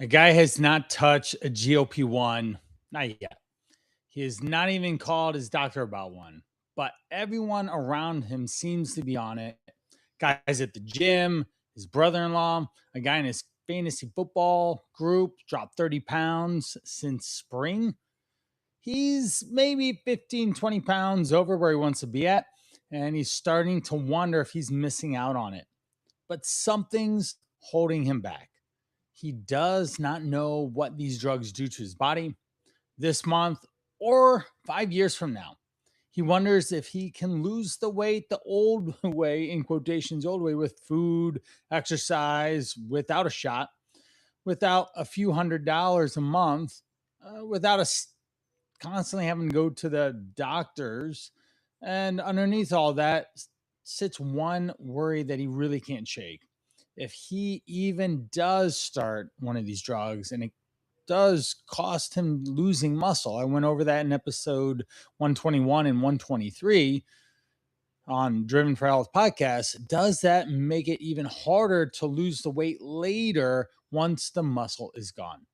A guy has not touched a GLP-1, not yet. He has not even called his doctor about one, but everyone around him seems to be on it. Guys at the gym, his brother in law, a guy in his fantasy football group dropped 30 pounds since spring. He's maybe 15, 20 pounds over where he wants to be at, and he's starting to wonder if he's missing out on it. But something's holding him back. He does not know what these drugs do to his body this month or 5 years from now. He wonders if he can lose the weight the old way, in quotations, old way, with food, exercise, without a shot, without a few $100s a month, without constantly having to go to the doctors. And underneath all that sits one worry that he really can't shake. If he even does start one of these drugs and it does cost him losing muscle, I went over that in episode 121 and 123 on Driven for Health podcast. Does that make it even harder to lose the weight later once the muscle is gone?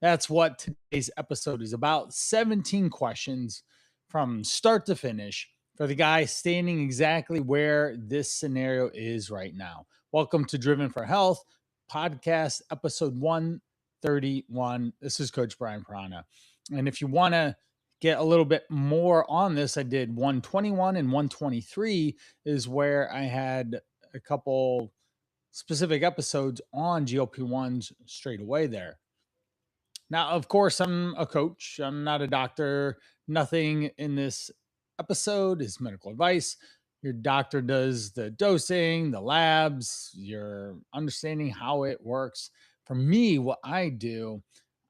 That's what today's episode is about. 17 questions from start to finish for the guy standing exactly where this scenario is right now. Welcome to Driven for Health podcast, episode 131. This is Coach Brian Prana. And if you want to get a little bit more on this, I did 121 and 123 is where I had a couple specific episodes on GLP-1s straight away there. Now, of course, I'm a coach. I'm not a doctor. Nothing in this episode is medical advice. Your doctor does the dosing, the labs, your understanding how it works. For me, what I do,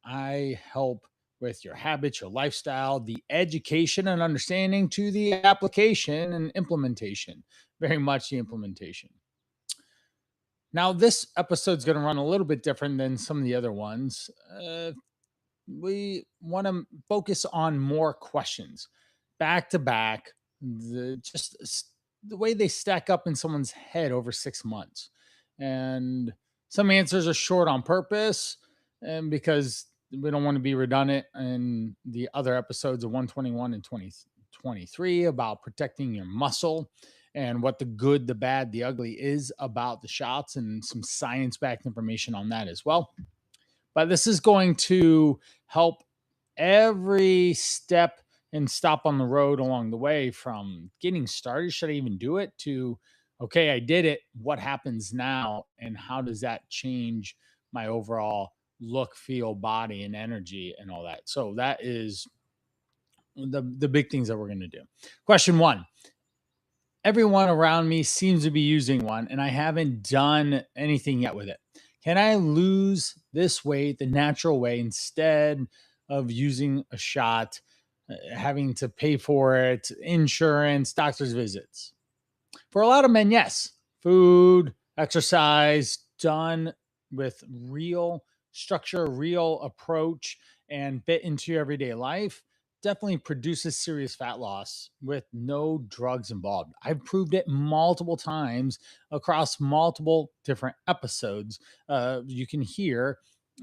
I help with your habits, your lifestyle, the education and understanding to the application and implementation. Very much the implementation. Now, this episode's going to run a little bit different than some of the other ones. We want to focus on more questions back to back, the way they stack up in someone's head over 6 months. And some answers are short on purpose, and because we don't want to be redundant in the other episodes of 121 and 2023 about protecting your muscle and what the good, the bad, the ugly is about the shots, and some science backed information on that as well. But this is going to help every step and stop on the road along the way, from getting started, should I even do it, to, okay, I did it. What happens now? And how does that change my overall look, feel, body, and energy and all that? So that is the big things that we're going to do. Question one. Everyone around me seems to be using one, and I haven't done anything yet with it. Can I lose this weight the natural way instead of using a shot, having to pay for it, insurance, doctor's visits? For a lot of men, yes. Food, exercise, done with real structure, real approach, and fit into your everyday life definitely produces serious fat loss with no drugs involved. I've proved it multiple times across multiple different episodes. You can hear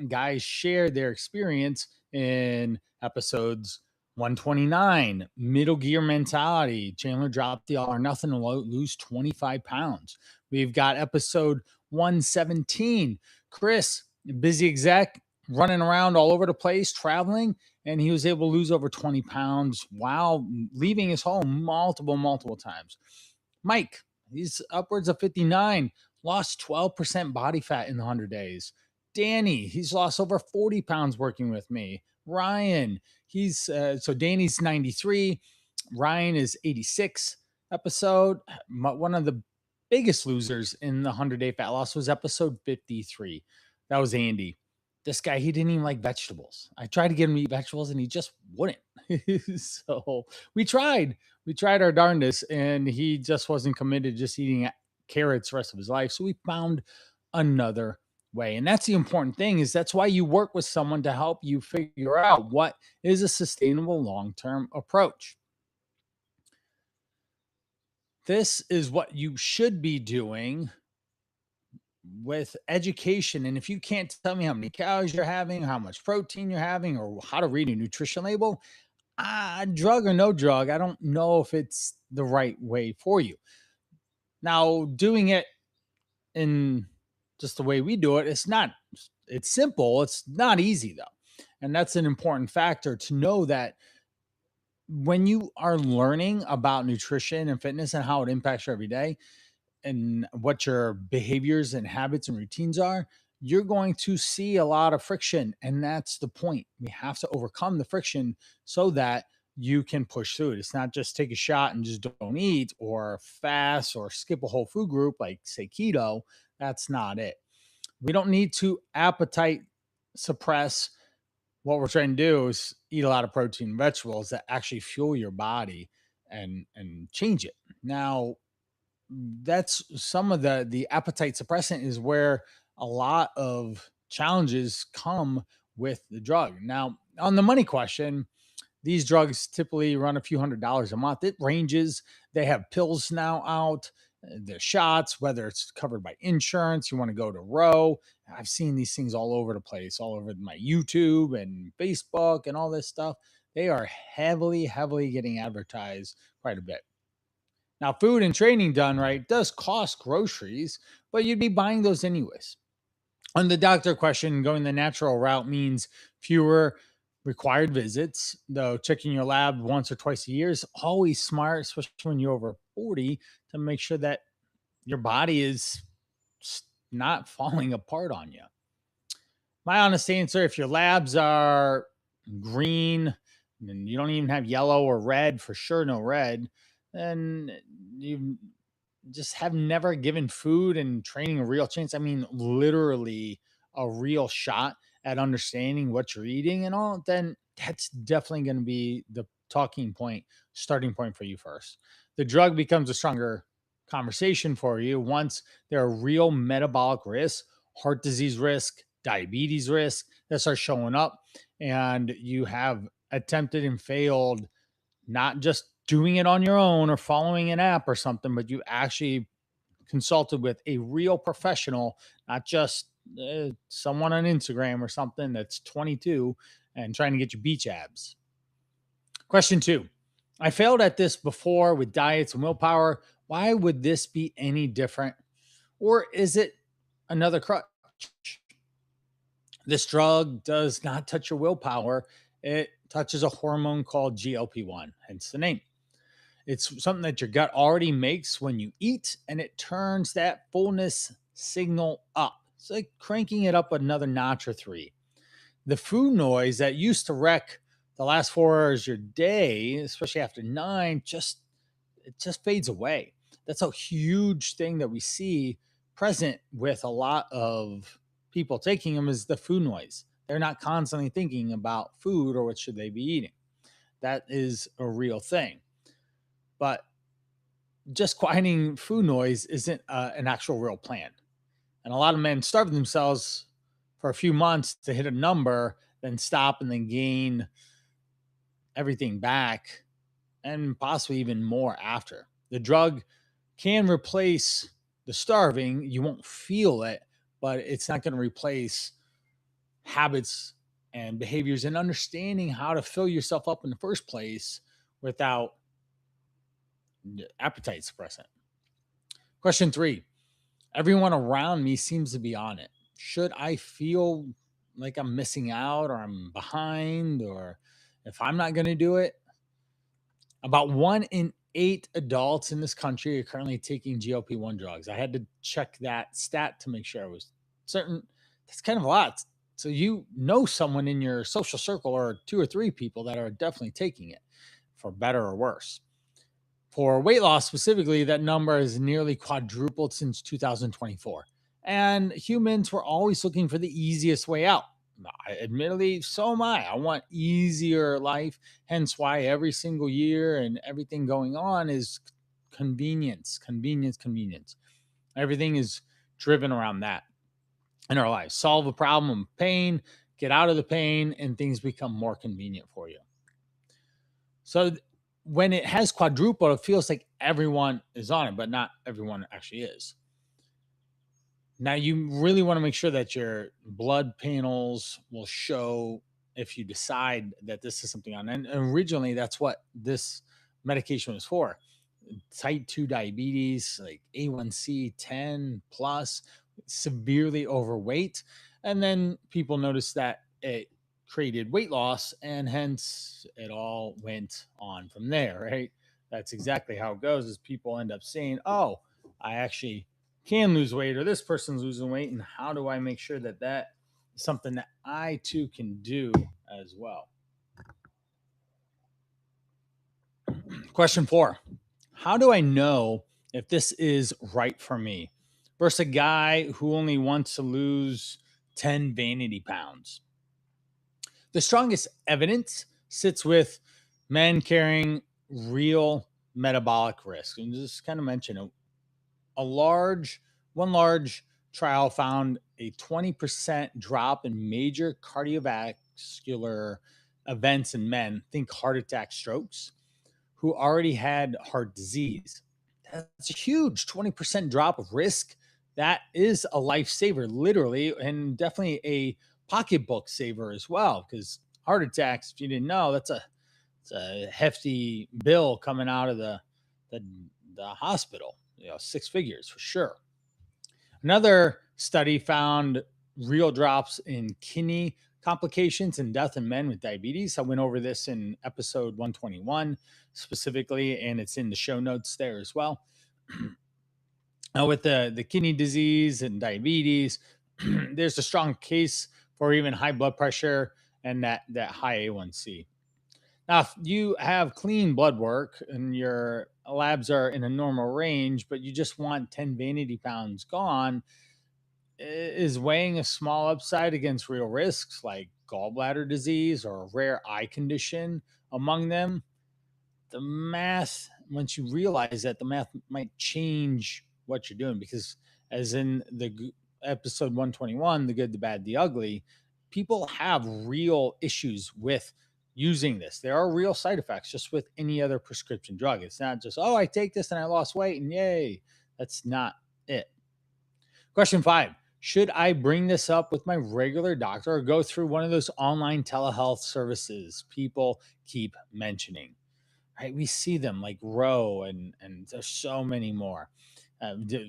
guys share their experience in episodes 129, middle gear mentality. Chandler dropped the all or nothing to lose 25 pounds. We've got episode 117. Chris, busy exec, running around all over the place, traveling, and he was able to lose over 20 pounds while leaving his home multiple times. Mike, he's upwards of 59, lost 12% body fat in the 100 days. Danny, he's lost over 40 pounds working with me. Ryan, so Danny's 93, Ryan is 86 episode. One of the biggest losers in the 100-day fat loss was episode 53. That was Andy. This guy, he didn't even like vegetables. I tried to get him to eat vegetables and he just wouldn't. So we tried our darndest, and he just wasn't committed to just eating carrots the rest of his life. So we found another way. And that's the important thing, is that's why you work with someone to help you figure out what is a sustainable long-term approach. This is what you should be doing with education, and if you can't tell me how many calories you're having, how much protein you're having, or how to read a nutrition label, drug or no drug, I don't know if it's the right way for you. Now, doing it in just the way we do it, it's not, it's simple. It's not easy though. And that's an important factor to know that when you are learning about nutrition and fitness and how it impacts your everyday and what your behaviors and habits and routines are, you're going to see a lot of friction. And that's the point. We have to overcome the friction so that you can push through it. It's not just take a shot and just don't eat or fast or skip a whole food group like, say, keto. That's not it. We don't need to appetite suppress. What we're trying to do is eat a lot of protein and vegetables that actually fuel your body and change it. Now, that's some of the appetite suppressant is where a lot of challenges come with the drug. Now, on the money question, these drugs typically run a few $100s a month. It ranges. They have pills now out, the shots, whether it's covered by insurance, you want to go to Row. I've seen these things all over the place, all over my YouTube and Facebook and all this stuff. They are heavily, heavily getting advertised quite a bit. Now, food and training done right does cost groceries, but you'd be buying those anyways. On the doctor question, going the natural route means fewer required visits, though checking your lab once or twice a year is always smart, especially when you're over 40, to make sure that your body is not falling apart on you. My honest answer, if your labs are green and you don't even have yellow or red, for sure no red, then you just have never given food and training a real chance. I mean, literally a real shot at understanding what you're eating and all, then that's definitely going to be the talking point, starting point for you first. The drug becomes a stronger conversation for you once there are real metabolic risks, heart disease risk, diabetes risk that start showing up, and you have attempted and failed, not just doing it on your own or following an app or something, but you actually consulted with a real professional, not just someone on Instagram or something that's 22 and trying to get you beach abs. Question two, I failed at this before with diets and willpower. Why would this be any different? Or is it another crutch? This drug does not touch your willpower. It touches a hormone called GLP-1, hence the name. It's something that your gut already makes when you eat, and it turns that fullness signal up. It's like cranking it up another notch or three. The food noise that used to wreck the last 4 hours of your day, especially after 9, it just fades away. That's a huge thing that we see present with a lot of people taking them is the food noise. They're not constantly thinking about food or what should they be eating. That is a real thing. But just quieting food noise isn't an actual real plan. And a lot of men starve themselves for a few months to hit a number, then stop and then gain everything back and possibly even more after. The drug can replace the starving. You won't feel it, but it's not going to replace habits and behaviors and understanding how to fill yourself up in the first place without appetite suppressant. Question three, everyone around me seems to be on it. Should I feel like I'm missing out or I'm behind or if I'm not going to do it? About 1 in 8 adults in this country are currently taking GLP-1 drugs. I had to check that stat to make sure I was certain. That's kind of a lot. So you know someone in your social circle or 2 or 3 people that are definitely taking it for better or worse. For weight loss specifically, that number has nearly quadrupled since 2024. And humans were always looking for the easiest way out. Admittedly, so am I. I want easier life. Hence why every single year and everything going on is convenience, convenience, convenience. Everything is driven around that in our lives. Solve a problem, pain, get out of the pain, and things become more convenient for you. So when it has quadrupled, it feels like everyone is on it, but not everyone actually is. Now, you really want to make sure that your blood panels will show if you decide that this is something on. And originally, that's what this medication was for. Type 2 diabetes, like A1C 10 plus, severely overweight. And then people noticed that it created weight loss, and hence it all went on from there, right? That's exactly how it goes, is people end up saying, oh, I actually can lose weight, or this person's losing weight, and how do I make sure that that is something that I too can do as well? Question 4: how do I know if this is right for me versus a guy who only wants to lose 10 vanity pounds? The strongest evidence sits with men carrying real metabolic risk. And just kind of mention a large one large trial found a 20% drop in major cardiovascular events in men, think heart attack, strokes, who already had heart disease. That's a huge 20% drop of risk. That is a lifesaver, literally, and definitely a pocketbook saver as well. Because heart attacks, if you didn't know, it's a hefty bill coming out of the, the hospital. 6 figures for sure. Another study found real drops in kidney complications and death in men with diabetes. I went over this in episode 121 specifically, and it's in the show notes there as well. Now, with the kidney disease and diabetes, there's a strong case for even high blood pressure and that high A1C. Now, if you have clean blood work and your labs are in a normal range, but you just want 10 vanity pounds gone, is weighing a small upside against real risks like gallbladder disease or a rare eye condition among them. The math, once you realize that, the math might change what you're doing, because as in episode 121, the good, the bad, the ugly, people have real issues with using this. There are real side effects just with any other prescription drug. It's not just, oh, I take this and I lost weight and yay. That's not it. Question 5: should I bring this up with my regular doctor or go through one of those online telehealth services people keep mentioning? Right? We see them like Row, and there's so many more.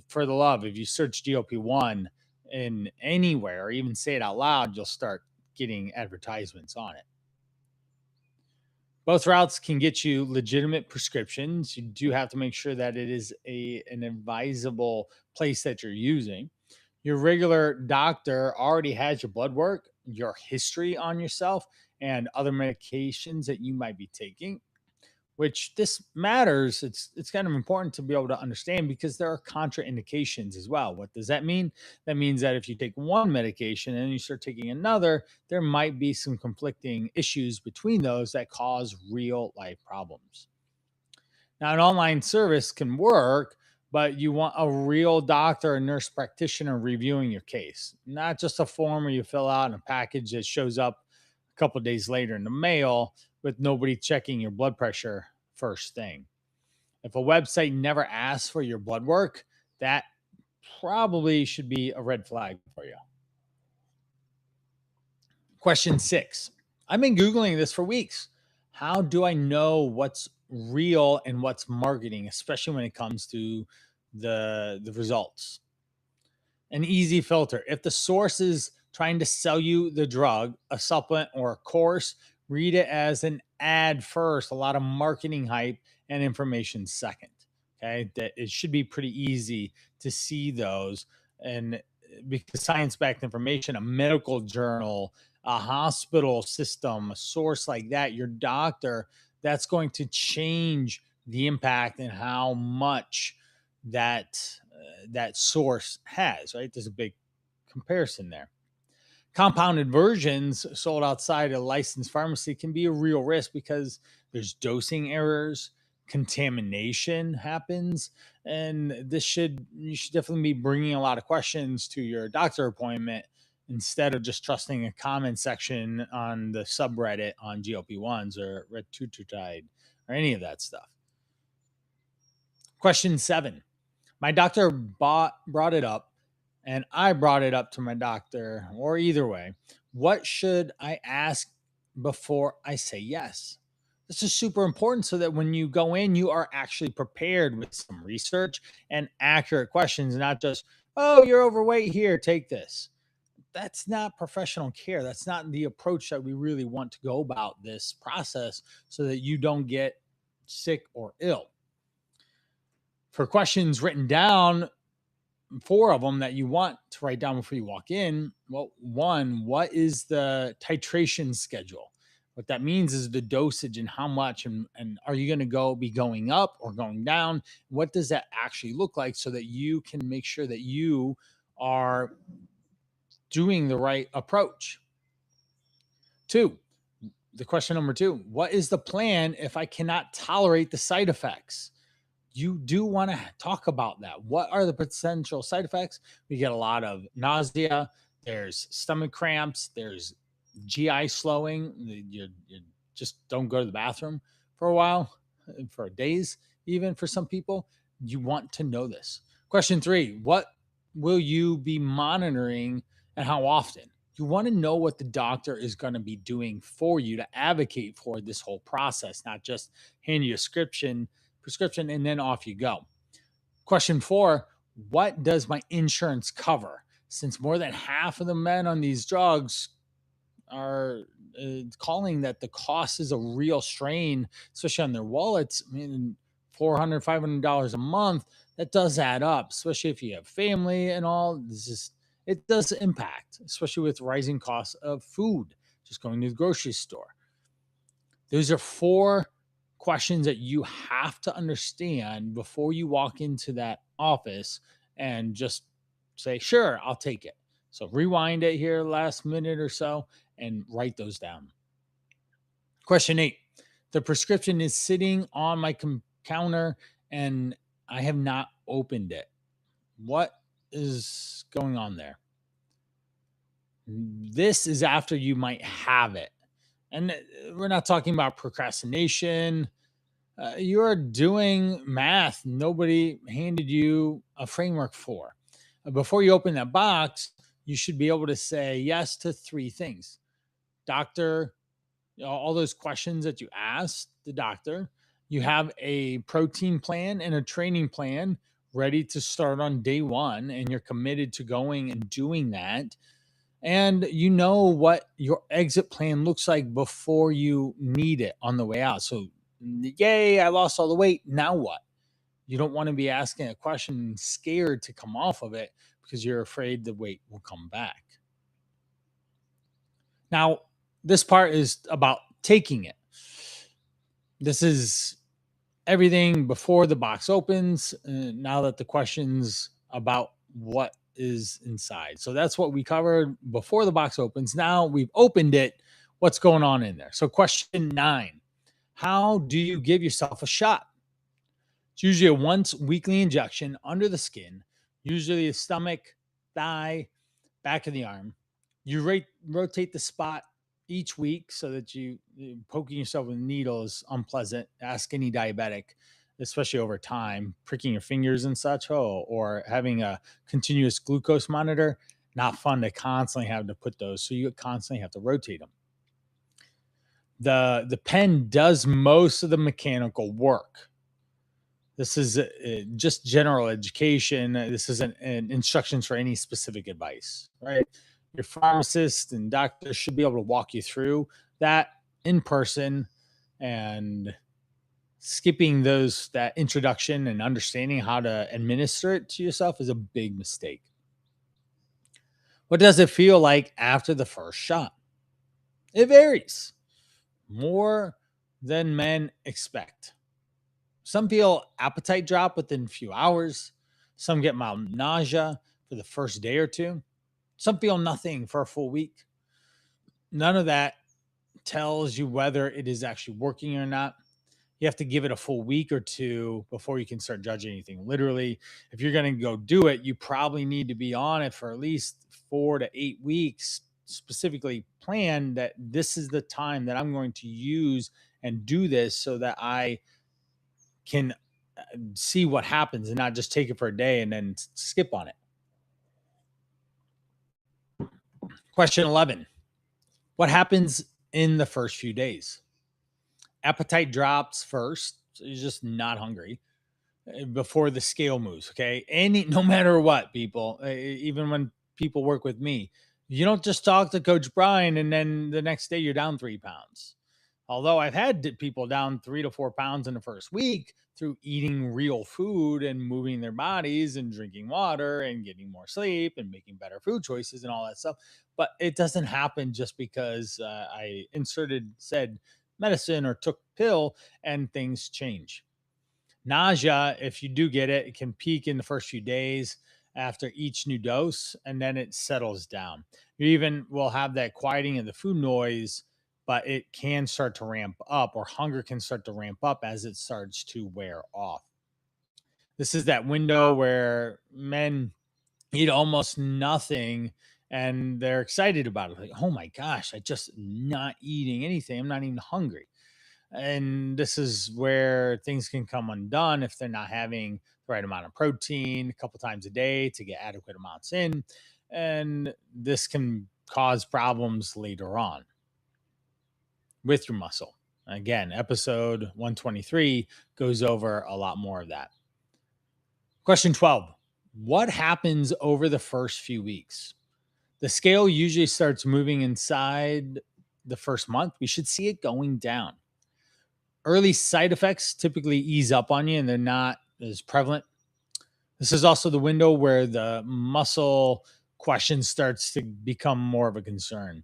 For the love, if you search GLP-1 in anywhere or even say it out loud, you'll start getting advertisements on it. Both routes can get you legitimate prescriptions. You do have to make sure that it is an advisable place that you're using. Your regular doctor already has your blood work, your history on yourself, and other medications that you might be taking, which this matters. It's kind of important to be able to understand, because there are contraindications as well. What does that mean? That means that if you take one medication and you start taking another, there might be some conflicting issues between those that cause real life problems. Now, an online service can work, but you want a real doctor or nurse practitioner reviewing your case, not just a form where you fill out in a package that shows up a couple of days later in the mail with nobody checking your blood pressure first thing. If a website never asks for your blood work, that probably should be a red flag for you. Question 6: I've been Googling this for weeks. How do I know what's real and what's marketing, especially when it comes to the results? An easy filter: if the source is trying to sell you the drug, a supplement, or a course, read it as an ad first, a lot of marketing hype and information second. Okay, that it should be pretty easy to see those. And because science-backed information, a medical journal, a hospital system, a source like that, your doctor, that's going to change the impact and how much that source has, right? There's a big comparison there. Compounded versions sold outside a licensed pharmacy can be a real risk, because there's dosing errors, contamination happens, and you should definitely be bringing a lot of questions to your doctor appointment instead of just trusting a comment section on the subreddit on GLP-1s or Retutide or any of that stuff. Question 7: my doctor brought it up. and I brought it up to my doctor, or either way, what should I ask before I say yes? This is super important so that when you go in, you are actually prepared with some research and accurate questions, not just, oh, you're overweight, here, take this. That's not professional care. That's not the approach that we really want to go about this process so that you don't get sick or ill. For questions written down, four of them that you want to write down before you walk in. Well, one, what is the titration schedule? What that means is the dosage and how much, and are you going to be going up or going down? What does that actually look like so that you can make sure that you are doing the right approach? Two, the question number two, what is the plan if I cannot tolerate the side effects? You do want to talk about that. What are the potential side effects? We get a lot of nausea, there's stomach cramps, there's GI slowing. You just don't go to the bathroom for a while, for days, even for some people. You want to know this. Question three, what will you be monitoring and how often? You want to know what the doctor is going to be doing for you to advocate for this whole process, not just hand you a prescription and then off you go. Question four, what does my insurance cover? Since more than half of the men on these drugs are calling that the cost is a real strain, especially on their wallets. I mean, $400, $500 a month, that does add up, especially if you have family and all. It does impact, especially with rising costs of food, just going to the grocery store. Those are four questions that you have to understand before you walk into that office and just say, sure, I'll take it. So rewind it here last minute or so and write those down. Question eight, the prescription is sitting on my counter and I have not opened it. What is going on there? This is after you might have it. And we're not talking about procrastination. You're doing math nobody handed you a framework for. Before you open that box, you should be able to say yes to three things. Doctor, all those questions that you asked the doctor. You have a protein plan and a training plan ready to start on day one, and you're committed to going and doing that. And you know what your exit plan looks like before you need it on the way out. So, yay, I lost all the weight. Now what? You don't want to be asking a question scared to come off of it because you're afraid the weight will come back. Now, this part is about taking it. This is everything before the box opens. Now that the questions about what is inside. So that's what we covered before the box opens. Now we've opened it. What's going on in there? So, question 9, how do you give yourself a shot? It's usually a once weekly injection under the skin, usually the stomach, thigh, back of the arm. You rotate the spot each week so that poking yourself with a needle is unpleasant. Ask any diabetic, especially over time, pricking your fingers and such. Oh, or having a continuous glucose monitor, not fun to constantly have to put those. So you constantly have to rotate them. The pen does most of the mechanical work. This is just general education. This isn't instructions for any specific advice, right? Your pharmacist and doctor should be able to walk you through that in person, and skipping that introduction and understanding how to administer it to yourself is a big mistake. What does it feel like after the first shot? It varies more than men expect. Some feel appetite drop within a few hours. Some get mild nausea for the first day or two. Some feel nothing for a full week. None of that tells you whether it is actually working or not. You have to give it a full week or two before you can start judging anything. Literally, if you're going to go do it, you probably need to be on it for at least 4 to 8 weeks. Specifically, plan that this is the time that I'm going to use and do this so that I can see what happens and not just take it for a day and then skip on it. Question 11. What happens in the first few days? Appetite drops first. So you're just not hungry before the scale moves. Okay. No matter what, people, even when people work with me, you don't just talk to Coach Brian and then the next day you're down 3 pounds. Although I've had people down 3 to 4 pounds in the first week through eating real food and moving their bodies and drinking water and getting more sleep and making better food choices and all that stuff. But it doesn't happen just because I inserted said medicine or took pill and things change. Nausea, if you do get it, it can peak in the first few days after each new dose, and then it settles down. You even will have that quieting of the food noise, but it can start to ramp up, or hunger can start to ramp up as it starts to wear off. This is that window where men eat almost nothing and they're excited about it. Like, oh my gosh, I just not eating anything. I'm not even hungry. And this is where things can come undone if they're not having the right amount of protein a couple times a day to get adequate amounts in. And this can cause problems later on with your muscle. Again, episode 123 goes over a lot more of that. Question 12. What happens over the first few weeks? The scale usually starts moving inside the first month. We should see it going down. Early side effects typically ease up on you and they're not as prevalent. This is also the window where the muscle question starts to become more of a concern.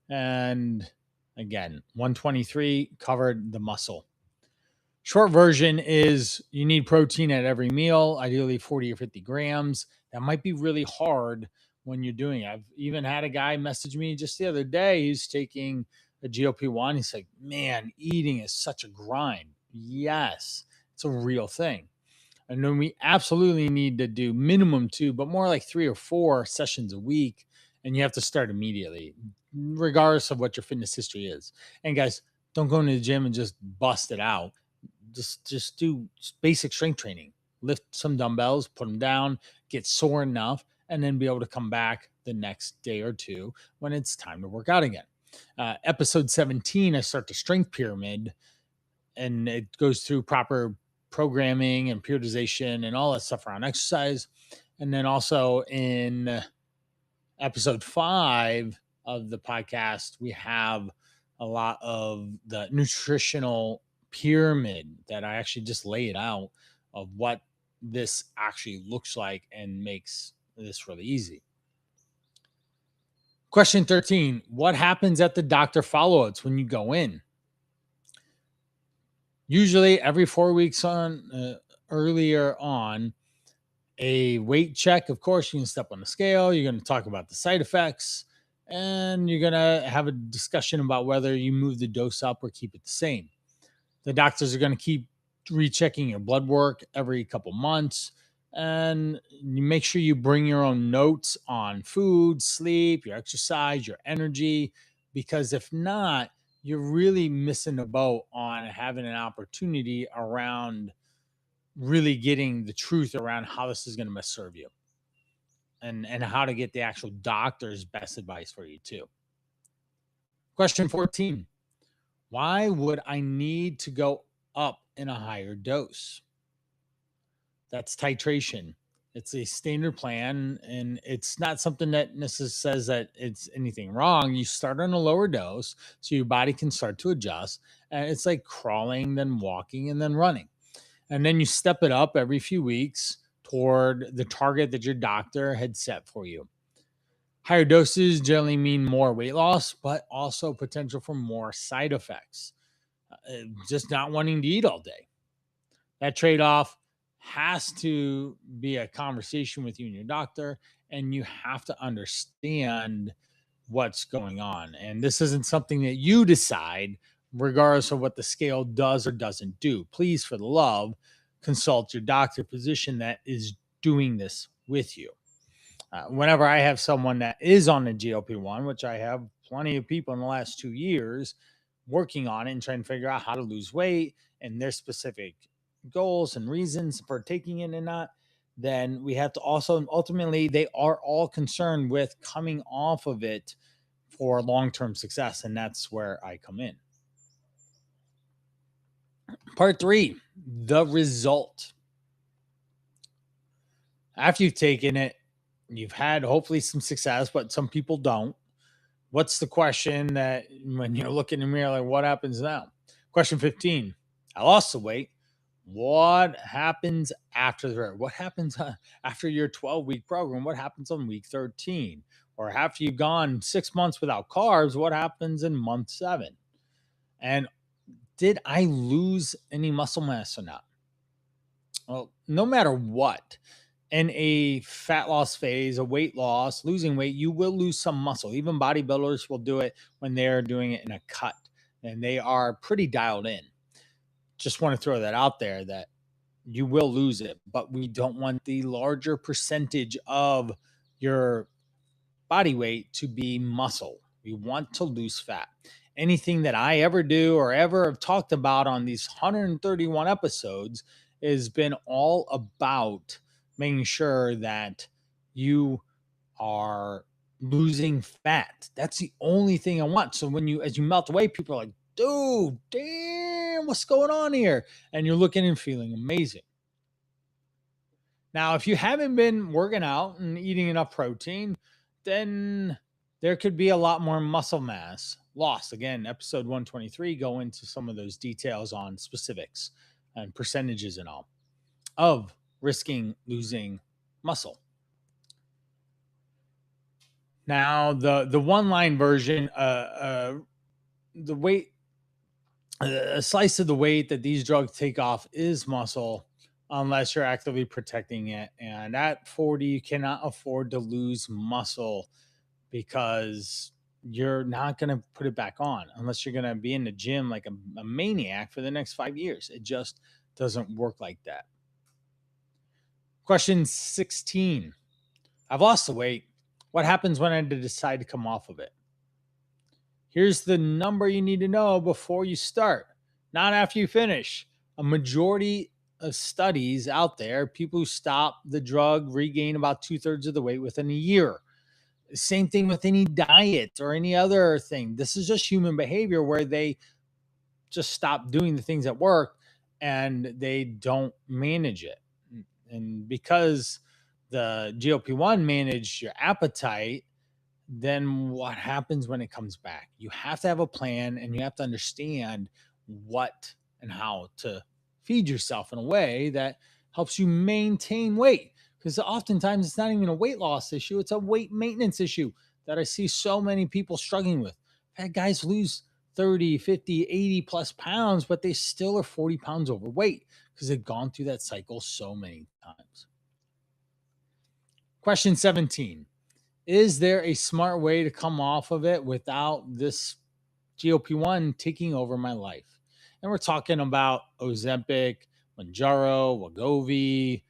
And again, 123 covered the muscle. Short version is you need protein at every meal, ideally 40 or 50 grams. That might be really hard when you're doing it. I've even had a guy message me just the other day. He's taking a GLP-1. He's like, man, eating is such a grind. Yes, it's a real thing. And then we absolutely need to do minimum 2, but more like 3 or 4 sessions a week. And you have to start immediately, regardless of what your fitness history is. And guys, don't go into the gym and just bust it out. Just do basic strength training. Lift some dumbbells, put them down, get sore enough, and then be able to come back the next day or two when it's time to work out again. Episode 17, I start the strength pyramid, and it goes through proper programming and periodization and all that stuff around exercise. And then also in episode 5 of the podcast, we have a lot of the nutritional pyramid that I actually just lay it out of what this actually looks like and makes this really easy. Question 13. What happens at the doctor follow-ups when you go in? Usually every 4 weeks earlier on, a weight check. Of course, you can step on the scale. You're going to talk about the side effects, and you're going to have a discussion about whether you move the dose up or keep it the same. The doctors are going to keep rechecking your blood work every couple months, and you make sure you bring your own notes on food, sleep, your exercise, your energy, because if not, you're really missing the boat on having an opportunity around really getting the truth around how this is going to best serve you, and how to get the actual doctor's best advice for you too. Question 14. Why would I need to go up in a higher dose? That's titration. It's a standard plan, and it's not something that necessarily says that it's anything wrong. You start on a lower dose so your body can start to adjust. And it's like crawling, then walking, and then running. And then you step it up every few weeks toward the target that your doctor had set for you. Higher doses generally mean more weight loss, but also potential for more side effects. Just not wanting to eat all day. That trade off has to be a conversation with you and your doctor, and you have to understand what's going on. And this isn't something that you decide, regardless of what the scale does or doesn't do. Please, for the love, consult your doctor physician that is doing this with you. Whenever I have someone that is on the GLP-1, which I have plenty of people in the last 2 years working on it and trying to figure out how to lose weight and their specific goals and reasons for taking it and not, then we have to also ultimately, they are all concerned with coming off of it for long-term success. And that's where I come in. Part 3, the result. After you've taken it, you've had hopefully some success, but some people don't. What's the question that when you're looking in the mirror, like, what happens now? Question 15. I lost the weight. What happens after the what happens after your 12-week program? What happens on week 13? Or after you've gone 6 months without carbs, what happens in month 7? And did I lose any muscle mass or not? Well, no matter what, in a fat loss phase, a weight loss, losing weight, you will lose some muscle. Even bodybuilders will do it when they're doing it in a cut and they are pretty dialed in. Just want to throw that out there that you will lose it, but we don't want the larger percentage of your body weight to be muscle. We want to lose fat. Anything that I ever do or ever have talked about on these 131 episodes has been all about making sure that you are losing fat. That's the only thing I want. So when you, as you melt away, people are like, dude, damn, what's going on here? And you're looking and feeling amazing. Now, if you haven't been working out and eating enough protein, then there could be a lot more muscle mass lost. Again, episode 123, go into some of those details on specifics and percentages and all of risking losing muscle. Now, the one line version, the weight, a slice of the weight that these drugs take off is muscle, unless you're actively protecting it. And at 40, you cannot afford to lose muscle because you're not going to put it back on unless you're going to be in the gym like a maniac for the next 5 years. It just doesn't work like that. Question 16. I've lost the weight. What happens when I decide to come off of it? Here's the number you need to know before you start, not after you finish. A majority of studies out there, people who stop the drug regain about 2/3 of the weight within a year. Same thing with any diet or any other thing. This is just human behavior where they just stop doing the things that work and they don't manage it. And because the GLP-1 manage your appetite, then what happens when it comes back? You have to have a plan and you have to understand what and how to feed yourself in a way that helps you maintain weight. Because oftentimes it's not even a weight loss issue, it's a weight maintenance issue that I see so many people struggling with. I've had guys lose 30, 50, 80 plus pounds, but they still are 40 pounds overweight because they've gone through that cycle so many times. Question 17. Is there a smart way to come off of it without this GLP-1 taking over my life? And we're talking about Ozempic, Mounjaro, Wegovy.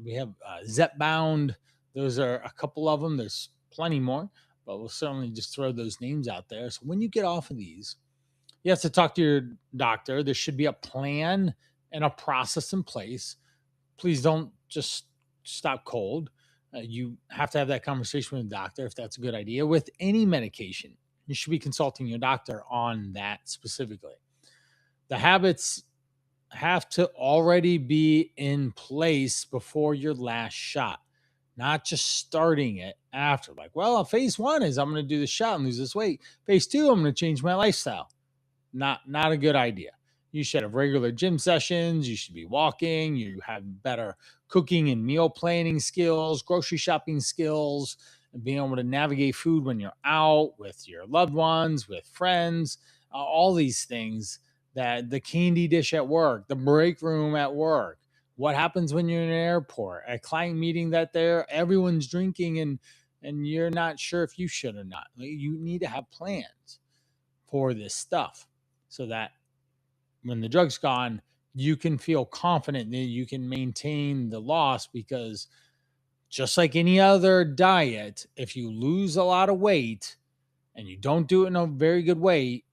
We have Zepbound. Those are a couple of them. There's plenty more, but we'll certainly just throw those names out there. So when you get off of these, you have to talk to your doctor. There should be a plan and a process in place. Please don't just stop cold. You have to have that conversation with the doctor if that's a good idea. With any medication, you should be consulting your doctor on that specifically. The habits have to already be in place before your last shot, not just starting it after. Like, well, phase 1 is I'm going to do the shot and lose this weight. Phase 2, I'm going to change my lifestyle. Not a good idea. You should have regular gym sessions. You should be walking. You have better cooking and meal planning skills, grocery shopping skills, and being able to navigate food when you're out with your loved ones, with friends, all these things. That the candy dish at work, the break room at work, what happens when you're in an airport, a client meeting that everyone's drinking and you're not sure if you should or not. You need to have plans for this stuff so that when the drug's gone, you can feel confident that you can maintain the loss, because just like any other diet, if you lose a lot of weight and you don't do it in a very good way,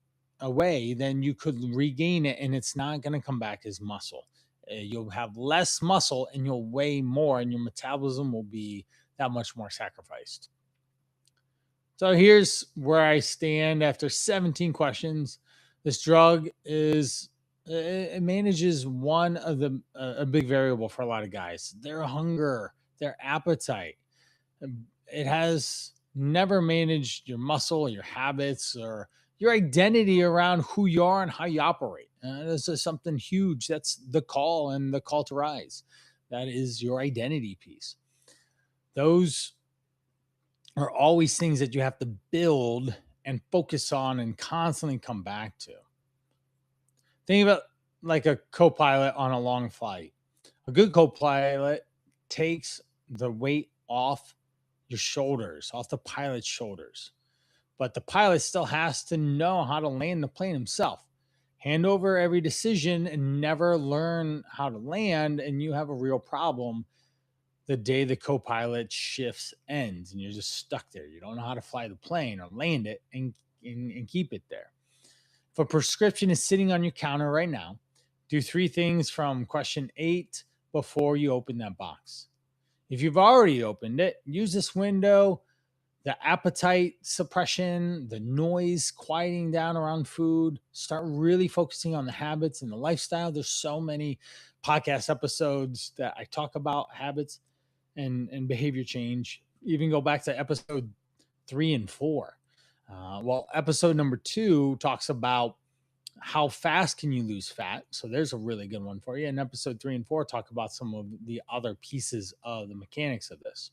then you could regain it and it's not going to come back as muscle. You'll have less muscle and you'll weigh more, and your metabolism will be that much more sacrificed. So here's where I stand after 17 questions. This drug is it manages one of the a big variable for a lot of guys: their hunger, their appetite. It has never managed your muscle, your habits, or your identity around who you are and how you operate. This is something huge. That's the call and the call to rise. That is your identity piece. Those are always things that you have to build and focus on and constantly come back to. Think about like a co-pilot on a long flight. A good co-pilot takes the weight off your shoulders, off the pilot's shoulders. But the pilot still has to know how to land the plane himself. Hand over every decision and never learn how to land, and you have a real problem the day the co-pilot shifts ends and you're just stuck there. You don't know how to fly the plane or land it and keep it there. If a prescription is sitting on your counter right now, do 3 things from question 8 before you open that box. If you've already opened it, use this window, the appetite suppression, the noise quieting down around food. Start really focusing on the habits and the lifestyle. There's so many podcast episodes that I talk about habits and behavior change. Even go back to episode 3 and 4. Well, episode number 2 talks about how fast can you lose fat. So there's a really good one for you. And episode 3 and 4 talk about some of the other pieces of the mechanics of this.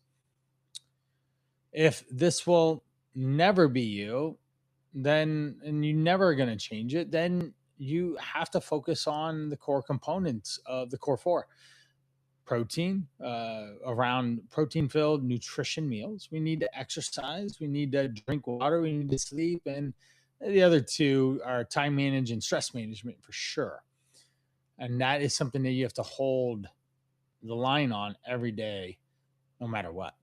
If this will never be you, then and you never are going to change it, then you have to focus on the core components of the core 4: protein, around protein filled nutrition meals. We need to exercise, we need to drink water, we need to sleep, and the other 2 are time management and stress management for sure. And that is something that you have to hold the line on every day, no matter what.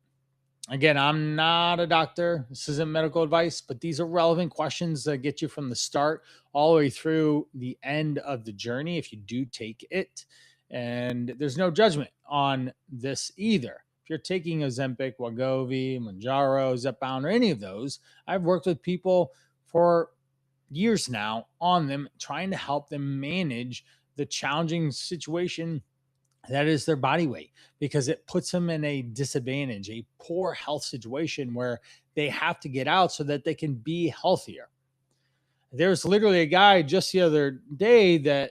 Again, I'm not a doctor. This isn't medical advice, but these are relevant questions that get you from the start all the way through the end of the journey if you do take it. And there's no judgment on this either. If you're taking Ozempic, Wegovy, Mounjaro, Zepbound, or any of those, I've worked with people for years now on them, trying to help them manage the challenging situation that is their body weight, because it puts them in a disadvantage, a poor health situation where they have to get out so that they can be healthier. There's literally a guy just the other day that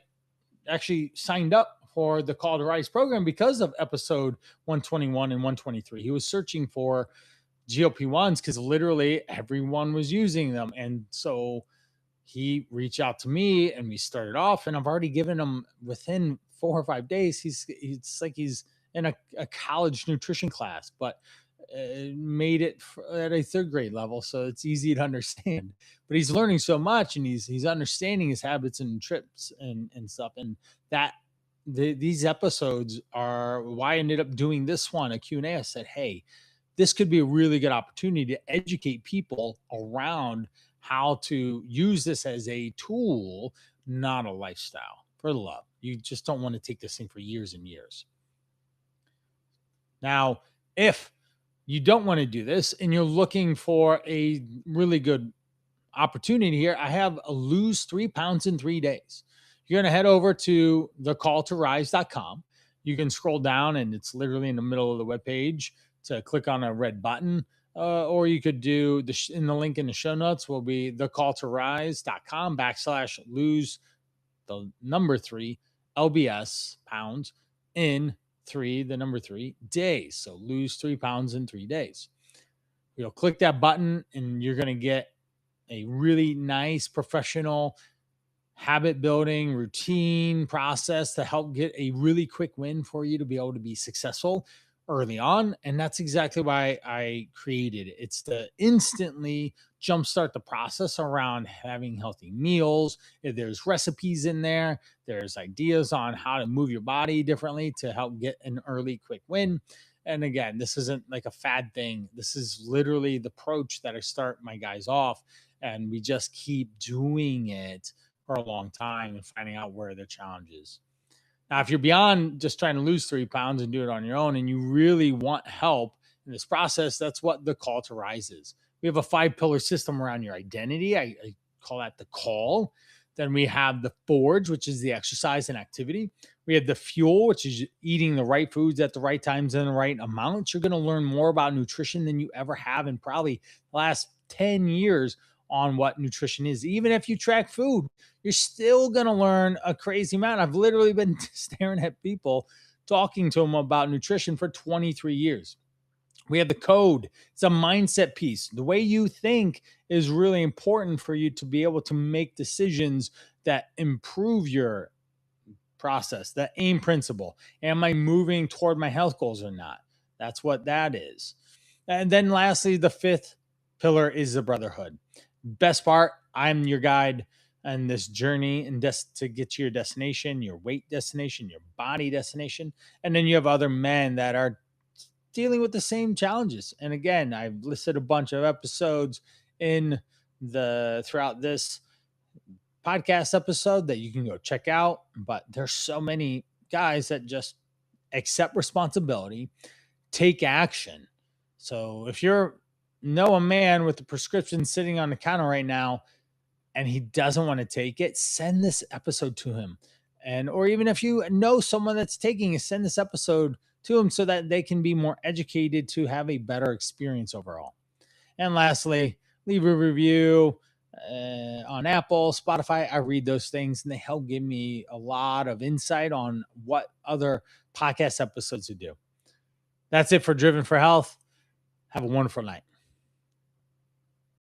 actually signed up for the Call to Rise program because of episode 121 and 123. He was searching for GLP-1s because literally everyone was using them. And so he reached out to me and we started off, and I've already given him within 4 or 5 days. It's like he's in a college nutrition class, but made it at a 3rd grade level. So it's easy to understand, but he's learning so much and he's understanding his habits and trips and stuff. And that these episodes are why I ended up doing this one, a Q&A. I said, hey, this could be a really good opportunity to educate people around how to use this as a tool, not a lifestyle. For the love, you just don't want to take this thing for years and years. Now, if you don't want to do this and you're looking for a really good opportunity here, I have a lose 3 pounds in 3 days. You're going to head over to thecalltorise.com. You can scroll down and it's literally in the middle of the webpage to click on a red button. Or you could do in the link in the show notes will be thecalltorise.com/lose the number 3 LBS pounds in 3 days. So lose 3 pounds in 3 days. You'll click that button and you're going to get a really nice professional habit building routine process to help get a really quick win for you to be able to be successful early on. And that's exactly why I created it. It's to instantly jumpstart the process around having healthy meals. There's recipes in there, there's ideas on how to move your body differently to help get an early quick win. And again, this isn't like a fad thing. This is literally the approach that I start my guys off, and we just keep doing it for a long time and finding out where the challenge is. Now, if you're beyond just trying to lose 3 pounds and do it on your own, and you really want help in this process, that's what the Call to Rise is. We have a 5 pillar system around your identity. I call that the call. Then we have the Forge, which is the exercise and activity. We have the Fuel, which is eating the right foods at the right times in the right amounts. You're going to learn more about nutrition than you ever have in probably the last 10 years on what nutrition is. Even if you track food, you're still going to learn a crazy amount. I've literally been staring at people talking to them about nutrition for 23 years. We have the Code. It's a mindset piece. The way you think is really important for you to be able to make decisions that improve your process, the AIM principle. Am I moving toward my health goals or not? That's what that is. And then lastly, the 5th pillar is the brotherhood. Best part, I'm your guide on this journey and to get to your destination, your weight destination, your body destination. And then you have other men that are dealing with the same challenges. And again, I've listed a bunch of episodes in the throughout this podcast episode that you can go check out. But there's so many guys that just accept responsibility, take action. So if you're know a man with a prescription sitting on the counter right now and he doesn't want to take it, send this episode to him. And or even if you know someone that's taking it, send this episode to them so that they can be more educated to have a better experience overall. And lastly, leave a review on Apple, Spotify. I read those things and they help give me a lot of insight on what other podcast episodes to do. That's it for Driven for Health. Have a wonderful night.